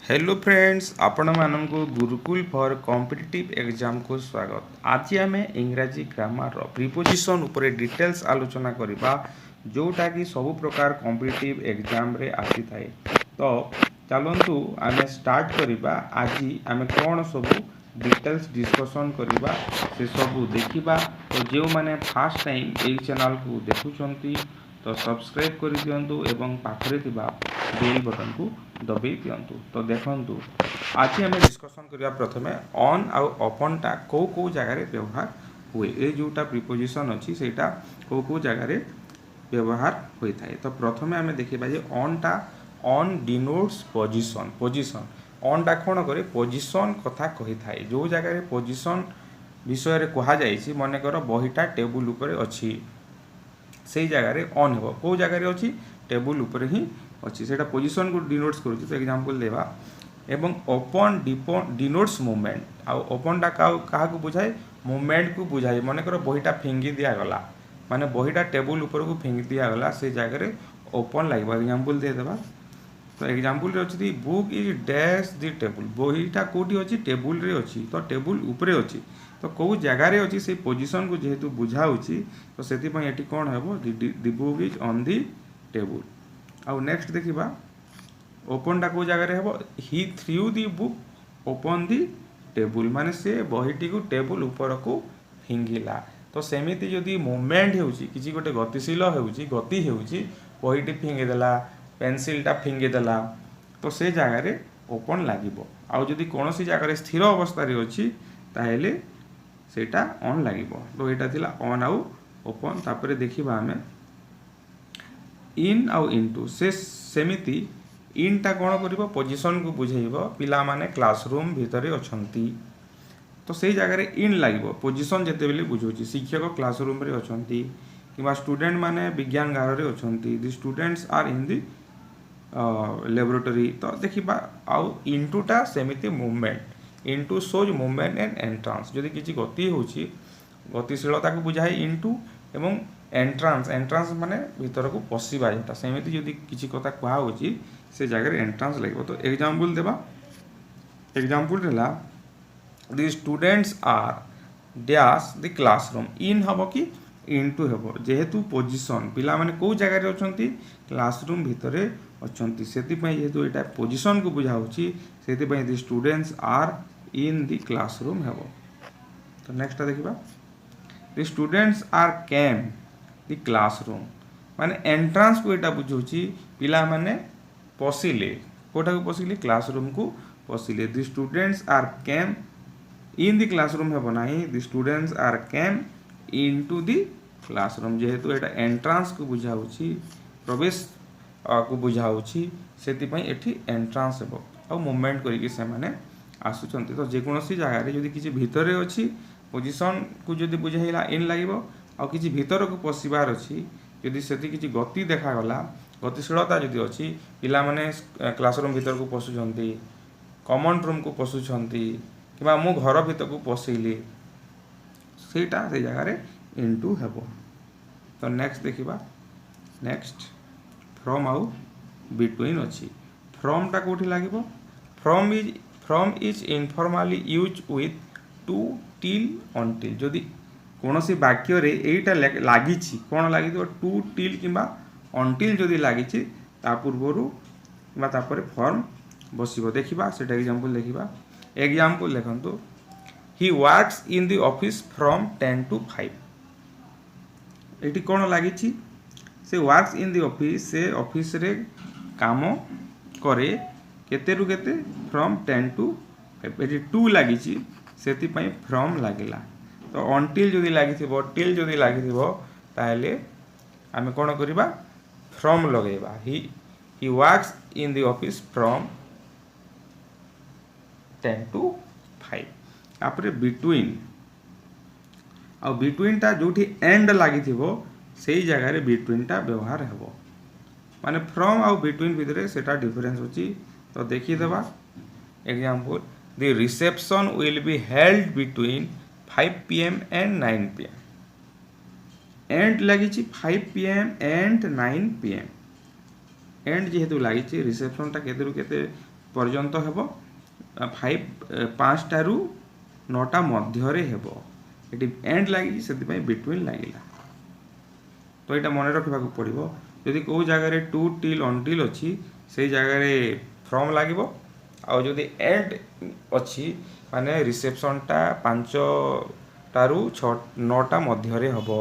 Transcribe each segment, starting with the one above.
Hello friends आपण मानक Gurukul for competitive exam को स्वागत। आज आम इंग्राजी ग्रामर प्रिपोजिशन उपरे डिटेल्स आलोचना करबा जोटा कि सब प्रकार कॉम्पिटिटिव एग्जाम रे आसी थाए। तो चलंतु आम स्टार्ट करबा। आज आम कौन सब डिटेल्स डिस्कशन करबा से सब देखिबा। तो जो माने फर्स्ट टाइम ए चैनल को देखुछंती तो सब्सक्राइब कर दियंतु एवं पाखरे थिबा बेल बटन को दबाई दियंतु। तो देखंतु आज आम डिस्कशन करबा प्रथमे ऑन आउ अपन टा को जगह रे व्यवहार हुए। ए जोटा प्रिपोजिशन अछि सेटा को जगह रे व्यवहार होई थाए। तो प्रथमे आम देखिबा जे ऑन टा on denotes position. Position on टा कोन करे पोजीशन कथा कहि थाए। जो जगह रे पोजीशन विषय रे कहा जायछि मने कर बहिटा टेबुल ऊपर अछि से जगह रे ऑन हेबो। को जगह रे अछि टेबुल ऊपर ही अछि सेटा पोजीशन को डिनोट्स करूछि। तो एग्जांपल देबा एवं ओपन डिनोट्स मूवमेंट। आ ओपन टा काहा को बुझाए मूवमेंट को बुझाए। माने कर बहिटा फिंगी दिया गला माने बहिटा टेबुल ऊपर को फिंगी दिया गला से जगह रे ओपन लागबा। एग्जांपल दे देबा। तो एग्जांपल रे अछि book is dash the table. बहिटा कोठी अछि टेबुल रे अछि। तो टेबुल ऊपर अछि तो को जगह रे अछि से पोजीशन को जेहेतु बुझा होछि तो सेति पय एटी कोन हेबो the book is on the table. आ नेक्स्ट देखिबा ओपन टा को जगह रे हेबो he threw the book upon the table माने से बहिटी को टेबुल ऊपर को फिंगिला। तो सेमिति जदि मूवमेंट हेउची किछि गोटे गतिशील हेउची गति हेउची बहिटी फिंगे देला पेंसिल टा फिंगे देला तो से जगह रे ओपन लागिबो। आ जदि कोनोसी जगह रे स्थिर अवस्था रे अछि ताहेले सेटा ऑन लागिबो। तो एटा थिला ऑन आउ ओपन। तापरे देखिबा हमें इन आउ इनटू से सेमिति इन टा कोन करिवो पोजीशन को बुझेइबो। पिला माने क्लासरूम भितरे अछंती तो से जगह रे इन लागिबो। पोजीशन जेते बेले बुझोची शिक्षक क्लासरूम रे अछंती किबा स्टूडेंट माने विज्ञान गार रे अछंती। The students are in the laboratory. तो देखिबा आउ इनटू टा सेमिति movement. Into shows movement and entrance. जदि किछि गति होची गतिशीलता को बुझाए इनटू एवं एंट्रांस। एंट्रांस माने भीतर को पसिबा जेटा सेमिति जदि किछि कथा कहा होची से जगह रे एंट्रांस लागबो। तो एग्जांपल देबा। एग्जांपल देला the students are dash the classroom. In हबो कि इनटू हेबो जेहेतु पोजीशन पिला माने को जगह रे अछंती क्लासरूम भितरे अछंती सेति पय जेहेतु एटा पोजीशन को बुझा होची सेति पय the students are in the classroom हेबो। तो नेक्स्ट देखिबा the students are came the classroom माने एंट्रांस को एटा बुझौची पिला माने पसिले कोटा को पसिले क्लासरूम को पसिले। The students are came in the classroom हेबो नाही the students are came into the classroom जेहेतु एटा एंट्रांस को बुझा होची प्रवेश को बुझा होची सेति पय एठी एंट्रांस हेबो। आ मूवमेंट करिके से माने आसुचंती। तो जे कोनोसी जगह रे जदि किछि भितरे अछि पोजीशन को जदि बुझाइला इन लागिबो। आ किछि भितर को पसिबार अछि जदि सेति किछि गति देखा गला गतिशीलता जदि अछि पिला माने क्लासरूम भीतर को पसुचंती कॉमन रूम को पसुचंती किबा मु घर भीतर को पसिली सेटा से जगह रे इनटू हेबो। तो नेक्स्ट देखिबा। नेक्स्ट फ्रॉम आउ बिटवीन अछि। फ्रॉम टा कोठी लागिबो from is informally use with to till until. जदि कोनोसी वाक्य रे एटा लागिछि कोन लागितो टू टिल किबा अनटिल जदि लागिछि ता पूर्वरु किबा तापरे फॉर्म बसिबो। देखिबा सेटा एग्जांपल देखिबा। एग्जांपल देखंतु he works in the office from 10 to 5। एटी कोन लागिछि से वर्क्स इन द ऑफिस से ऑफिस रे काम करे केते रु केते फ्रॉम 10 to 5। एटी टू लागिछि सेति पय फ्रॉम लागिला। तो अनटिल जदि लागिथिबो टिल जदि लागिथिबो ताहेले आमे कोन करिबा फ्रॉम लगेबा। He works in the office from 10 to 5। तापरे बिटवीन आ बिटवीन टा जोठी एंड लागिथिबो सेही जगह रे बिटवीन टा व्यवहार हेबो। माने फ्रॉम आ बिटवीन भितरे सेटा डिफरेंस होची। तो देखि देबा। Example the reception will be held between 5 PM and 9 PM। And लागिछि 5 PM and 9 PM। एंड जेहेतु लागिछि रिसेप्शन टा केते रु केते पर्यंत हेबो 5टारू 9टा मध्यरे हेबो एटी एंड लागि सेति पई बिटवीन लागिला तो एटा मन रखबा को पड़िबो जदि को जगह रे टू टिल अनटिल अछि से जगह रे फ्रॉम लागिबो आ जदि एंड अछि माने रिसेप्शन टा 5टारू 9टा मध्यरे हबो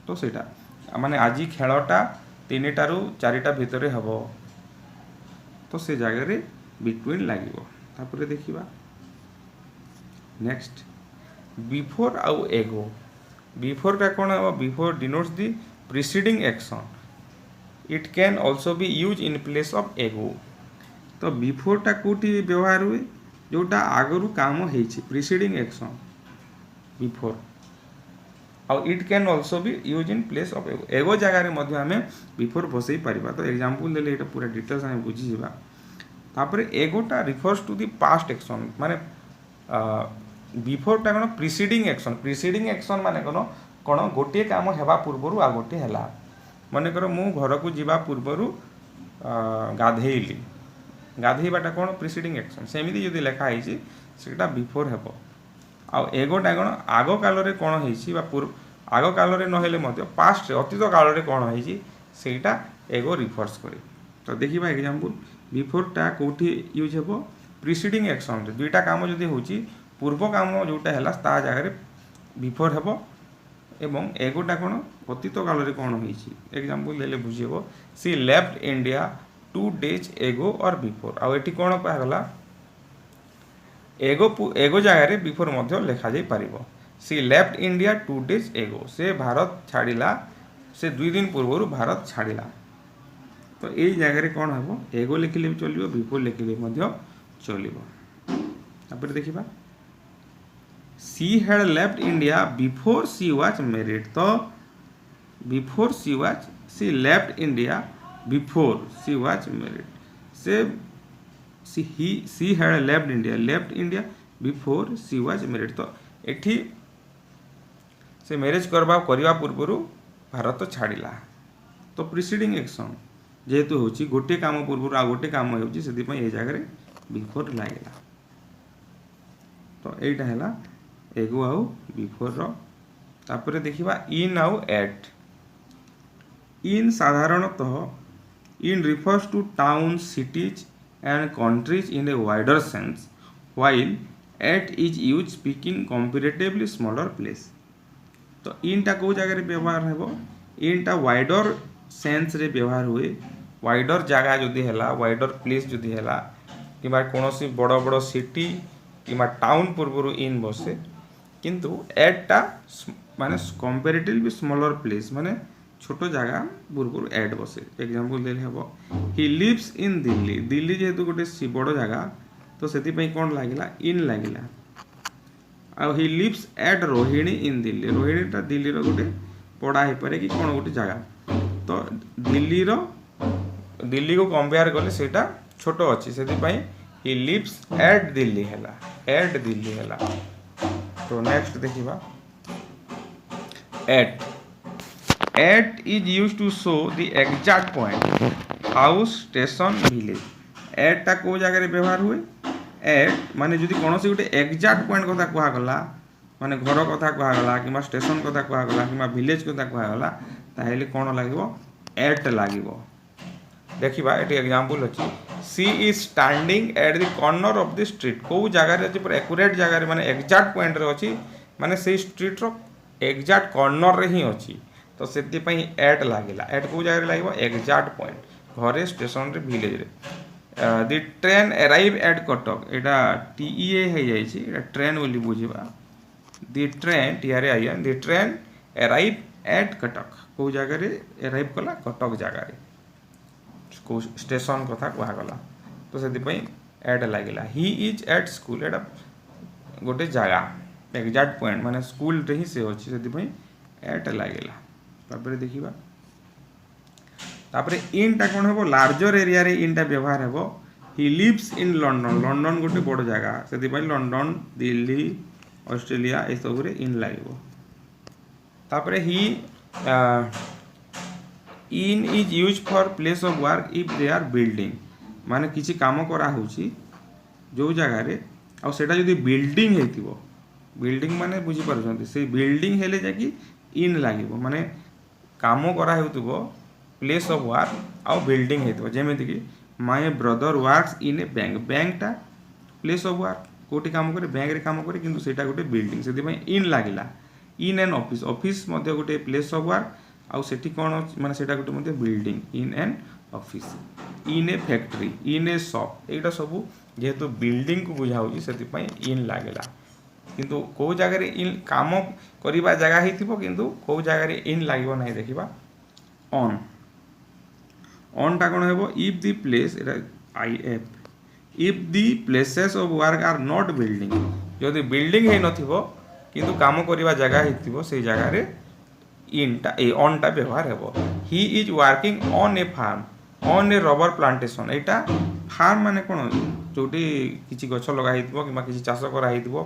तो सेटा माने आजी खेलटा 3टारू 4टा भितरे हबो तो से जगह रे बिटवीन लागिबो तापर देखिबा नेक्स्ट बिफोर आउ एगो बिफोर टा कोन before denotes the preceding action it can also be use in place of ago तो बिफोर टा कोठी व्यवहार हुए जोटा आगरु काम हेछि प्रीसीडिंग एक्शन बिफोर आउ it can also be use in place of एगो एगो जगह रे मध्ये हमें बिफोर बसई परिबा तो एग्जांपल देले एटा पूरा डिटेल्स हम बुझी जिबा तापर एगोटा refers to the past action माने बिफोर टा कोन प्रीसीडिंग एक्शन माने कोन गोटे काम हेबा पूर्वरु आ गोटे हला माने करो मु घर को जीवा पूर्वरु गाधेइली गाधेइबाटा कोन प्रीसीडिंग एक्शन सेमिति जदि लेखा आइछि सेटा बिफोर हेबो आ एगोटा कोन आगो काल रे कोन हेछि बा पूर्व आगो काल रे न हेले मध्ये पास्ट रे अतीत काल रे कोन हेछि सेटा एगो रिफर्स करे तो देखिबा एग्जांपल बिफोर टा कोठी यूज हेबो प्रीसीडिंग एक्शन रे दुईटा काम जदि होछि पूर्व काम जोटा हैला ता जगह रे बिफोर हेबो एवं एगोटा कोन अतीत काल रे कोन होइछि एग्जांपल देले बुझिबो सी लेफ्ट इंडिया 2 days एगो और बिफोर आ एठी कोन कहा गला एगो जगह रे बिफोर मध्ये लेखा जाई परिबो सी लेफ्ट इंडिया 2 days एगो से भारत छाड़िला से 2 दिन पूर्वरु भारत छाड़िला तो एई जगह रे कोन हबो एगो लिखिले चलिबो बिफोर लिखिले मध्ये चलिबो तापर देखिबा she had left India before she was married तो before she left India before she was married से she had left India before she was married तो एठी से मैरिज करबा पूर्वरु भारत छाड़िला तो प्रीसीडिंग एक्शन जेहेतु होची गोटे काम पूर्वरु आ गोटे काम होची सेति पई ए जगह रे बिफोर लागिला तो एटा हैला एगो आउ बिफोर रो तापर देखिबा इन आउ एट इन साधारणतः in refers to town cities and countries in a wider sense while at is use speaking comparatively smaller place तो इन टा को जगह रे व्यवहार हेबो इन टा वाइडर सेंस रे व्यवहार हुए वाइडर जगह जदी हैला वाइडर प्लेस जदी हैला किबा कोनोसी बड़ बड़ सिटी किबा टाउन पूर्वरु इन बसे किंतु एट टा माने कंपैरेटिवली स्मॉलर प्लेस माने छोटो जगह पूर्वरु एट बसे एग्जांपल देले हेबो ही लिव्स इन दिल्ली जेहेतु गोटे बड़ जगह तो सेति पई कोन लागिला इन लागिला आ ही लिव्स एट रोहिणी इन दिल्ली टा दिल्ली रो गोटे पड़ा हे पारे कि कोन गोटे जगह तो दिल्ली को कंपेयर करले सेटा छोटो अछि सेति पई ही लिव्स एट दिल्ली हैला तो नेक्स्ट देखिबा at is used to show the exact point house station village at टा को जगह रे व्यवहार हुए एट माने जदि कोनोसी गोटे एग्जैक्ट पॉइंट कथा कहा गला माने घर कथा कहा गला किबा स्टेशन कथा कहा गला किबा विलेज कथा कहा गला ताहेले कोन लागिवो एट लागिवो देखिबा एटी एग्जांपल अछि she is standing at the corner of the street को जगह रे अछि पर एक्यूरेट जगह रे माने एग्जैक्ट पॉइंट रे अछि माने से स्ट्रीट रो एग्जैक्ट कॉर्नर रे ही अछि तो सेति पई एट लागिला एट को जगह रे लागिवो एग्जैक्ट पॉइंट घरे स्टेशन रे विलेज रे the train arrive at Cuttack Etah tea हे जाई छी एटा ट्रेन बोली बुझिबा द ट्रेन टीआरए आइया the train arrive at Cuttack को जगह रे अराइव कला कटक जगह रे को स्टेशन कथा कहा गला तो सेति पई एट लागिला ही इज एट स्कूल एटा गोटे जगह एग्जैक्ट पॉइंट माने स्कूल रे ही से अछि सेति पई एट लागिला तापर देखिबा तापर इन टा कोन हेबो लार्जर एरिया रे इन टा व्यवहार हेबो ही लिव्स इन लंडन गोटे बड़ जगह सेति पई लंडन दिल्ली ऑस्ट्रेलिया ए सब रे इन लागिवो तापर ही in is used for place of work if they are building माने किसी काम करा होची जो जगह रे आ सेटा जदी बिल्डिंग हेतिबो बिल्डिंग माने बुझी पारुछंती से बिल्डिंग हेले जाकी इन लागिबो माने काम करा हेउतिबो प्लेस ऑफ वर्क आ बिल्डिंग हेतिबो जेमिति कि my brother works in a bank बैंकटा प्लेस ऑफ वर्क कोटी काम करे बैंक रे काम करे किंतु सेटा गोटे बिल्डिंग सेति पय इन लागिला इन एन ऑफिस ऑफिस मध्ये गोटे प्लेस ऑफ वर्क आ सेठी कोन माने सेटा गोटे मध्ये building in an office in A factory in A shop एटा सब जेहेतु बिल्डिंग को बुझा होची सेति पय इन लागेला किंतु को जगह रे इन काम करिबा जगह हिथिबो किंतु को जगह रे इन लागिबो नै देखिबा ऑन टा कोन हेबो इफ द प्लेस एटा I F if the places of work are not building जदि बिल्डिंग हे नथिबो किंतु काम करिबा जगह हिथिबो से जगह रे इन टा ए ऑन टा व्यवहार हेबो he is working on a farm on a rubber plantation एटा फार्म माने कोन जोटी किछि गछ लगा हिथिबो किबा किछि चाष करा हिथिबो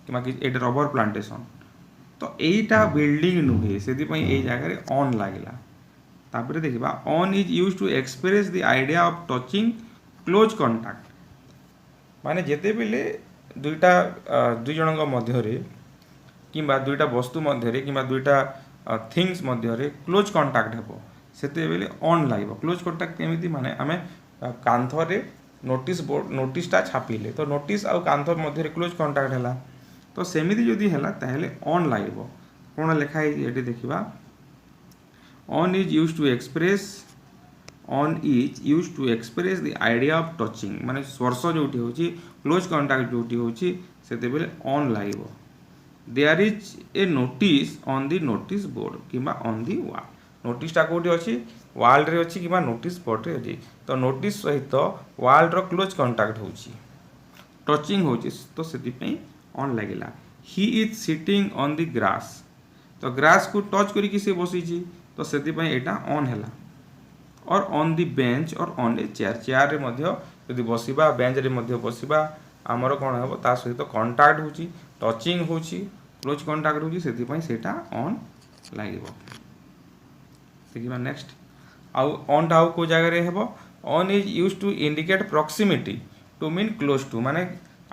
किबा कि एटा रबर प्लांटेशन तो एटा बिल्डिंग नुहे सेति पय ए जगह रे ऑन लागिला तापरे देखिबा on is used to express the idea of touching close contact माने जेते बेले दुईटा दुई जनक मध्य रे किबा दुईटा वस्तु मध्य रे किबा दुईटा थिंग्स मध्य रे क्लोज कांटेक्ट हेबो सेते बेले ऑन लागिबो क्लोज कांटेक्ट केमिति माने आमे कांथ रे नोटिस बोर्ड नोटिसटा छापिले तो नोटिस आ कांथ मध्य रे क्लोज कांटेक्ट हैला तो सेमिति जदि हैला ताहेले ऑन लागिबो कोन लेखा है एटी देखिबा on is used to express on is used to express the idea of touching माने स्पर्श जोटी होची क्लोज कांटेक्ट जोटी होची सेते बेले ऑन लागिबो there is a notice on the notice board किबा ऑन द वॉल नोटिस टा कोठी अछि वॉल रे अछि किबा नोटिस बोर्ड रे अछि तो नोटिस सहित वॉल रो क्लोज कांटेक्ट होची टचिंग होची तो सेति पई ऑन लागिला ही is sitting on the grass तो ग्रास को टच करी कि से बसी छी तो सेति पई एटा ऑन हैला और ऑन द बेंच और ऑन ए चेयर चेयर रे मध्य यदि बसिबा बेंच रे मध्य बसिबा हमर कोन हेबो ता सहित कांटेक्ट होची टचिंग होची क्लोज कांटेक्ट होची सेति पई सेटा ऑन लागिबो देखिबा नेक्स्ट आउ ऑन टा को जगह रे हेबो on is used to indicate proximity to mean close to माने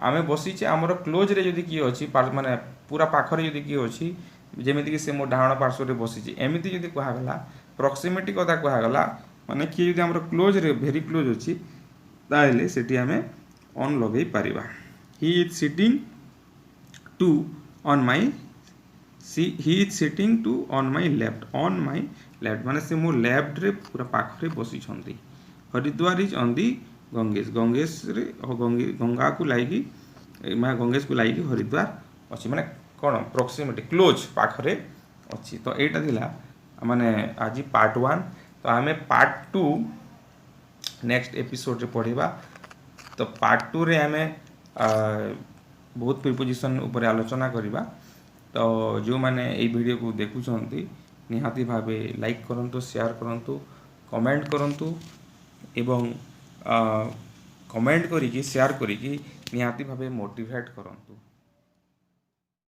आमे बसी छे हमर क्लोज रे जदी की अछि माने पूरा पाखरे जदी की अछि जेमिति कि से मो डाहण पार्श्व रे बसी छे एमिति जदी कहा गला प्रॉक्सिमिटी कथा कहा गला माने कि जदी हमर क्लोज रे भेरी क्लोज अछि ताइले सेठी हमें ऑन लगेई परिबा he is sitting to on my he is sitting to on my left माने से मो लेफ्ट रे पूरा पाखरे बसी छंती Haridwar is on the Ganges रे गंगा को लागी माने गंगेश को लागी हरिद्वार अछि माने कोन प्रॉक्सिमिटी क्लोज पाखरे अछि तो एटा थिला माने आज पार्ट 1 तो आमे पार्ट 2 नेक्स्ट एपिसोड रे पढिबा तो पार्ट 2 रे आमे बहुत प्रीपोजिशन ऊपर आलोचना करिबा तो जो माने ए वीडियो को देखु छंती निहाती भाबे लाइक करंतु शेयर करंतु कमेंट करंतु एवं कमेंट करिकि शेयर करिकि निहाती भाबे मोटिवेट करंतु।